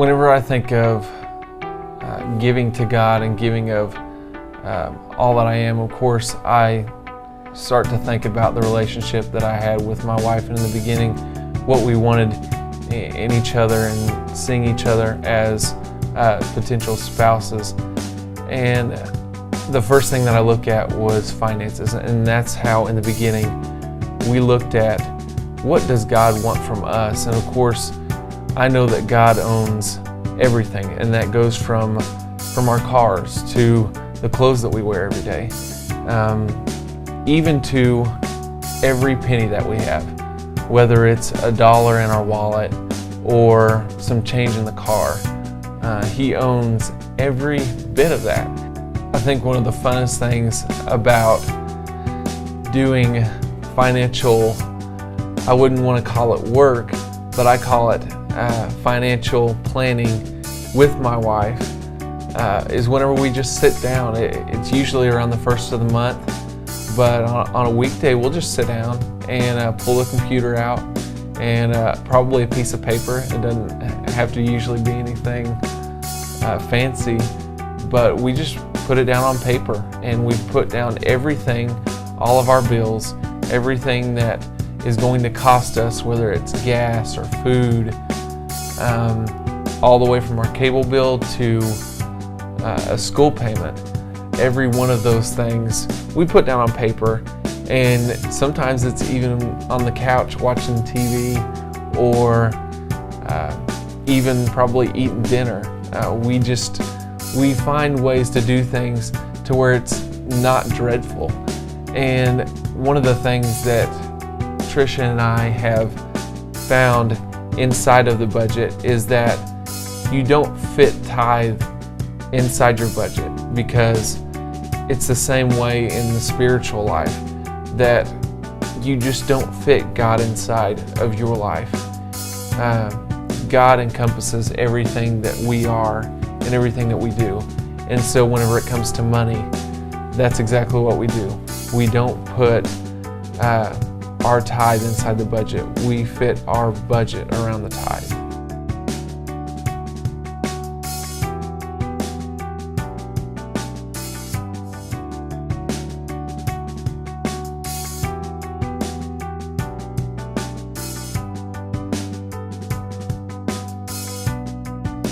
Whenever I think of giving to God and giving of all that I am, of course, I start to think about the relationship that I had with my wife in the beginning, what we wanted in each other and seeing each other as potential spouses. And the first thing that I look at was finances, and that's how in the beginning we looked at what does God want from us. And of course, I know that God owns everything, and that goes from our cars to the clothes that we wear every day, even to every penny that we have, whether it's $1 in our wallet or some change in the car. He owns every bit of that. I think one of the funnest things about doing financial, I wouldn't want to call it work, but I call it financial planning with my wife, is whenever we just sit down. It's usually around the first of the month, but on a weekday we'll just sit down and pull the computer out and probably a piece of paper. It doesn't have to usually be anything fancy, but we just put it down on paper and we put down everything, all of our bills, everything that is going to cost us, whether it's gas or food, all the way from our cable bill to a school payment. Every one of those things we put down on paper, and sometimes it's even on the couch watching TV or even probably eating dinner. We find ways to do things to where it's not dreadful. And one of the things that Tricia and I have found inside of the budget is that you don't fit tithe inside your budget, because it's the same way in the spiritual life, that you just don't fit God inside of your life. God encompasses everything that we are and everything that we do. And so whenever it comes to money, that's exactly what we do. We don't put our tithe inside the budget. We fit our budget around the tithe.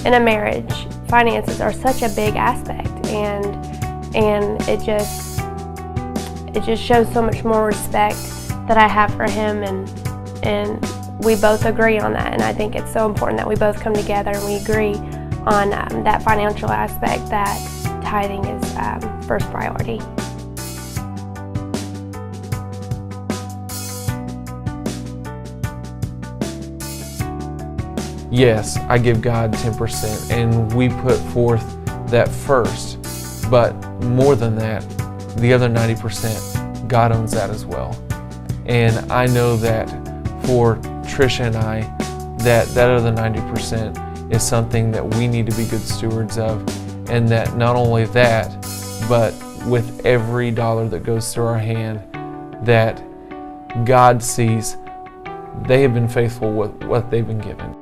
In a marriage, finances are such a big aspect, and it just shows so much more respect that I have for him, and we both agree on that. And I think it's so important that we both come together and we agree on that financial aspect, that tithing is first priority. Yes, I give God 10%, and we put forth that first, but more than that, the other 90%, God owns that as well. And I know that for Tricia and I, that other 90% is something that we need to be good stewards of, and that not only that, but with every dollar that goes through our hand, that God sees they have been faithful with what they've been given.